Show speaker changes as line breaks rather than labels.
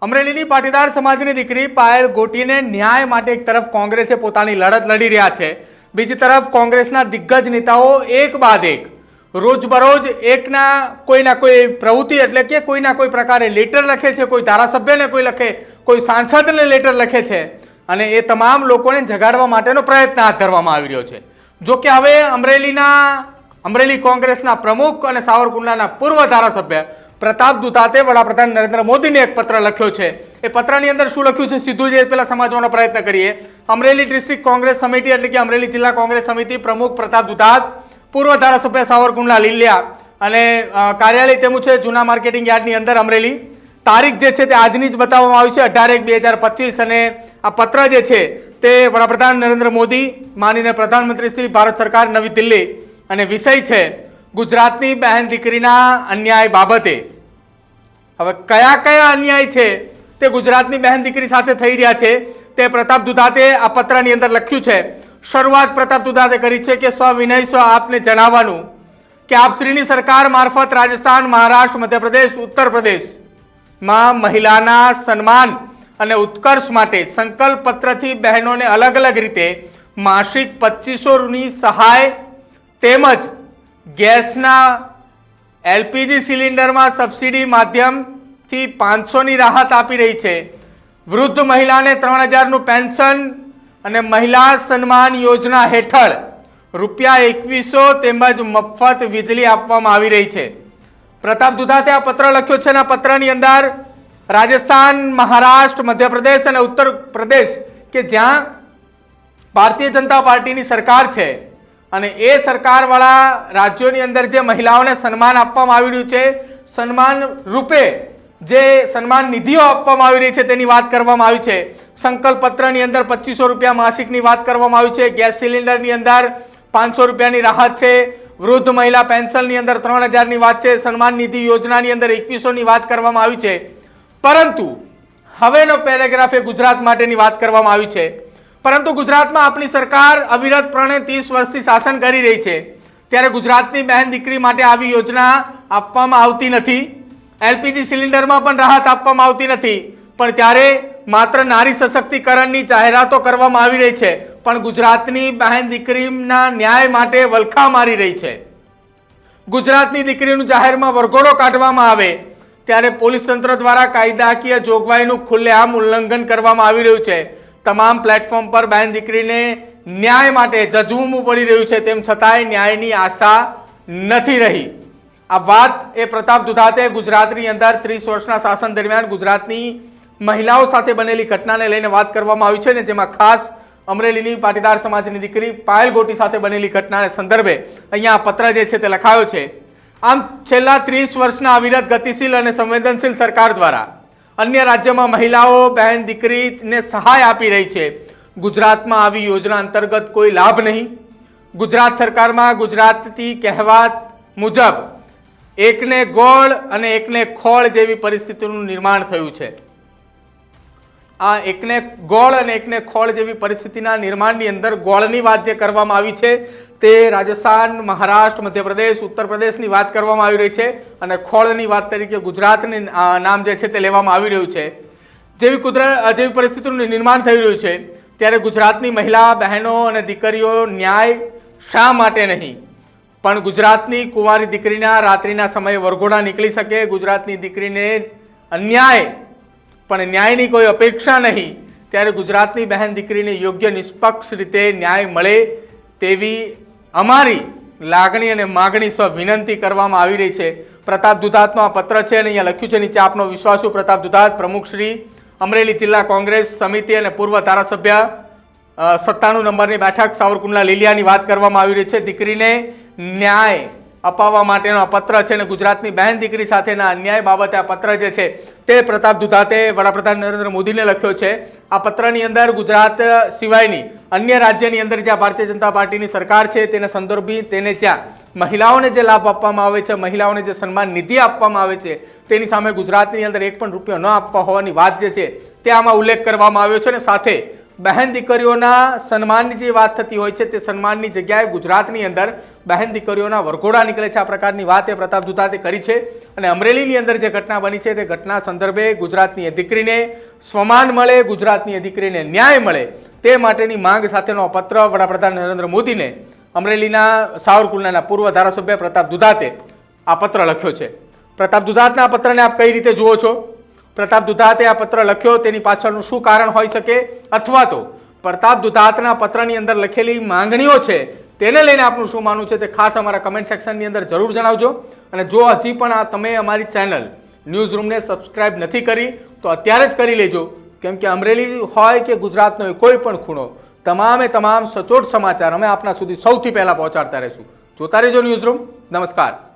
અમરેલીની પાટીદાર સમાજની દીકરી પાયલ ગોટીને ન્યાય માટે એક તરફ કોંગ્રેસે પોતાની લડત લડી રહ્યા છે, બીજી તરફ કોંગ્રેસના દિગ્ગજ નેતાઓ એક બાદ એક રોજબરોજ એકના કોઈ પ્રવૃત્તિ એટલે કે કોઈના કોઈ પ્રકારે લેટર લખે છે, કોઈ ધારાસભ્યને કોઈ લખે, કોઈ સાંસદને લેટર લખે છે અને એ તમામ લોકોને જગાડવા માટેનો પ્રયત્ન હાથ ધરવામાં આવી રહ્યો છે। જો કે હવે અમરેલી કોંગ્રેસના પ્રમુખ અને સાવરકુંડલાના પૂર્વ ધારાસભ્ય પ્રતાપ દુધાતે વડાપ્રધાન નરેન્દ્ર મોદીને એક પત્ર લખ્યો છે। એ પત્રની અંદર શું લખ્યું છે સીધું જ પહેલા સમજવાનો પ્રયત્ન કરીએ। અમરેલી ડિસ્ટ્રિક્ટ કોંગ્રેસ સમિતિ એટલે કે અમરેલી જિલ્લા કોંગ્રેસ સમિતિ પ્રમુખ પ્રતાપ દુધાત, પૂર્વ ધારાસભ્ય સાવરકુંડલા લીલિયા અને કાર્યાલય તેનું છે જૂના માર્કેટિંગ યાર્ડની અંદર અમરેલી। તારીખ જે છે તે આજની જ બતાવવામાં આવી છે 18/1/2025 અને આ પત્ર જે છે તે વડાપ્રધાન નરેન્દ્ર મોદી માનનીય પ્રધાનમંત્રી શ્રી ભારત સરકાર નવી દિલ્હી અને વિષય છે ગુજરાતની બહેન દીકરીના અન્યાય બાબતે। હવે કયા કયા અન્યાય છે તે ગુજરાતની બહેન દીકરી સાથે થઈ રહ્યા છે તે પ્રતાપ દુધાતે આ પત્રની અંદર લખ્યું છે। શરૂઆત પ્રતાપ દુધાતે કરી છે કે સવિનય આપને જણાવવાનું કે આપશ્રીની સરકાર મારફત રાજસ્થાન, મહારાષ્ટ્ર, મધ્યપ્રદેશ, ઉત્તર પ્રદેશમાં મહિલાના સન્માન અને ઉત્કર્ષ માટે સંકલ્પ પત્રથી બહેનોને અલગ અલગ રીતે માસિક 2500ની સહાય તેમજ ગેસના એલપીજી સિલિન્ડરમાં સબસિડી માધ્યમથી 500ની રાહત આપી રહી છે। વૃદ્ધ મહિલાને 3000નું પેન્શન અને મહિલા સન્માન યોજના હેઠળ ₹2100 તેમજ મફત વીજળી આપવામાં આવી રહી છે। પ્રતાપ દુધાતે આ પત્ર લખ્યો છે અને આ પત્રની અંદર રાજસ્થાન, મહારાષ્ટ્ર, મધ્યપ્રદેશ અને ઉત્તર પ્રદેશ કે જ્યાં ભારતીય જનતા પાર્ટીની સરકાર છે અને એ સરકારવાળા રાજ્યોની અંદર જે મહિલાઓને સન્માન આપવામાં આવી રહ્યું છે, સન્માન રૂપે જે સન્માન નિધિઓ આપવામાં આવી રહી છે તેની વાત કરવામાં આવી છે। સંકલ્પ પત્રની અંદર ₹2500 માસિકની વાત કરવામાં આવી છે। ગેસ સિલિન્ડરની અંદર ₹500ની રાહત છે। વૃદ્ધ મહિલા પેન્શનની અંદર 3000ની વાત છે। સન્માન નિધિ યોજનાની અંદર 2100ની વાત કરવામાં આવી છે। પરંતુ હવેનો પેરેગ્રાફ એ ગુજરાત માટેની વાત કરવામાં આવી છે। પરંતુ ગુજરાતમાં આપણી સરકાર અવિરતપણે 30 વર્ષથી શાસન કરી રહી છે, ત્યારે ગુજરાતની બહેન દીકરી માટે આવી યોજના આપવામાં આવતી નથી। એલપીજી સિલિન્ડરમાં પણ રાહત આપવામાં આવતી નથી, પણ ત્યારે માત્ર નારી સશક્તિકરણની જાહેરાતો કરવામાં આવી રહી છે, પણ ગુજરાતની બહેન દીકરીના ન્યાય માટે વલખા મારી રહી છે। ગુજરાતની દીકરીનું જાહેરમાં વરઘોડો કાઢવામાં આવે ત્યારે પોલીસ તંત્ર દ્વારા કાયદાકીય જોગવાઈનું ખુલ્લેઆમ ઉલ્લંઘન કરવામાં આવી રહ્યું છે। તમામ પ્લેટફોર્મ પર બહેન દીકરીને ન્યાય માટે જજવવું પડી રહ્યું છે, તેમ છતાંય ન્યાયની આશા નથી રહી। આ વાત એ પ્રતાપ દુધાતે ગુજરાતની અંદર 30 વર્ષના શાસન દરમિયાન ગુજરાતની મહિલાઓ સાથે બનેલી ઘટનાને લઈને વાત કરવામાં આવી છે ને જેમાં ખાસ અમરેલીની પાટીદાર સમાજની દીકરી પાયલ ગોટી સાથે બનેલી ઘટનાને સંદર્ભે અહીંયા આ પત્ર જે છે તે લખાયો છે। આમ છેલ્લા 30 વર્ષના અવિરત ગતિશીલ અને સંવેદનશીલ સરકાર દ્વારા અન્ય રાજ્યમાં મહિલાઓ બહેન દીકરીને સહાય આપી રહી છે। ગુજરાતમાં આવી યોજના અંતર્ગત કોઈ લાભ નહીં। ગુજરાત સરકારમાં ગુજરાતી કહેવત મુજબ એકને ગોળ અને એકને ખોળ જેવી પરિસ્થિતિનું નિર્માણ થયું છે। આ એકને ગોળ અને એકને ખોળ જેવી પરિસ્થિતિના નિર્માણની અંદર ગોળની વાત જે કરવામાં આવી છે તે રાજસ્થાન, મહારાષ્ટ્ર, મધ્યપ્રદેશ, ઉત્તર પ્રદેશની વાત કરવામાં આવી રહી છે અને ખોળની વાત તરીકે ગુજરાતનું નામ જે છે તે લેવામાં આવી રહ્યું છે। જેવી પરિસ્થિતિનું નિર્માણ થઈ રહ્યું છે ત્યારે ગુજરાતની મહિલા બહેનો અને દીકરીઓ ન્યાય શા માટે નહીં, પણ ગુજરાતની કુંવારી દીકરીના રાત્રિના સમયે વરઘોડા નીકળી શકે, ગુજરાતની દીકરીને અન્યાય પણ ન્યાયની કોઈ અપેક્ષા નહીં, ત્યારે ગુજરાતની બહેન દીકરીને યોગ્ય નિષ્પક્ષ રીતે ન્યાય મળે તેવી અમારી લાગણી અને માગણી સ્વ વિનંતી કરવામાં આવી રહી છે। પ્રતાપ દુધાતનો આ પત્ર છે અને અહીંયા લખ્યું છે, નીચે આપનો વિશ્વાસુ પ્રતાપ દુધાત, પ્રમુખ શ્રી અમરેલી જિલ્લા કોંગ્રેસ સમિતિ અને પૂર્વ ધારાસભ્ય 97 નંબરની બેઠક સાવરકુંડલા લીલિયાની વાત કરવામાં આવી રહી છે। દીકરીને ન્યાય અપાવવા માટેનો આ પત્ર છે અને ગુજરાતની બહેન દીકરી સાથેના અન્યાય બાબતે આ પત્ર જે છે તે પ્રતાપ દુધાતે વડાપ્રધાન નરેન્દ્ર મોદીને લખ્યો છે। આ પત્રની અંદર ગુજરાત સિવાયની અન્ય રાજ્યની અંદર જ્યાં ભારતીય જનતા પાર્ટીની સરકાર છે તેને સંદર્ભી તેને જ્યાં મહિલાઓને જે લાભ આપવામાં આવે છે, મહિલાઓને જે સન્માન નિધિ આપવામાં આવે છે તેની સામે ગુજરાતની અંદર એક પણ રૂપિયો ન આપવા હોવાની વાત જે છે તે આમાં ઉલ્લેખ કરવામાં આવ્યો છે અને સાથે બહેન દીકરીઓના સન્માનની જે વાત થતી હોય છે તે સન્માનની જગ્યાએ ગુજરાતની અંદર બહેન દીકરીઓના વરઘોડા નીકળે છે, આ પ્રકારની વાત એ પ્રતાપ દુધાતે કરી છે. અને અમરેલીની અંદર જે ઘટના બની છે તે ઘટના સંદર્ભે ગુજરાતની એ દીકરીને સ્વમાન મળે, ગુજરાતની એ દીકરીને ન્યાય મળે તે માટેની માંગ સાથેનો પત્ર વડાપ્રધાન નરેન્દ્ર મોદીને અમરેલીના સાવરકુંડલાના પૂર્વ ધારાસભ્ય પ્રતાપ દુધાતે આ પત્ર લખ્યો છે. પ્રતાપ દુધાતના આ પત્રને આપ કઈ રીતે જુઓ છો? પ્રતાપ દુધાતે આ પત્ર લખ્યો તેની પાછળનું શું કારણ હોઈ શકે, અથવા તો પ્રતાપ દુધાતના પત્રની અંદર લખેલી માંગણીઓ છે તેને લઈને આપનું શું માનવું છે તે ખાસ અમારા કમેન્ટ સેક્શનની અંદર જરૂર જણાવજો. અને જો હજી પણ તમે અમારી ચેનલ ન્યૂઝ રૂમને સબસ્ક્રાઇબ નથી કરી તો અત્યારે જ કરી લેજો, કેમ કે અમરેલી હોય કે ગુજરાતનો કોઈ પણ ખૂણો તમામે તમામ સચોટ સમાચાર અમે આપના સુધી સૌથી પહેલા પહોંચાડતા રહીશું. જોતા રહેજો ન્યૂઝ રૂમ. નમસ્કાર.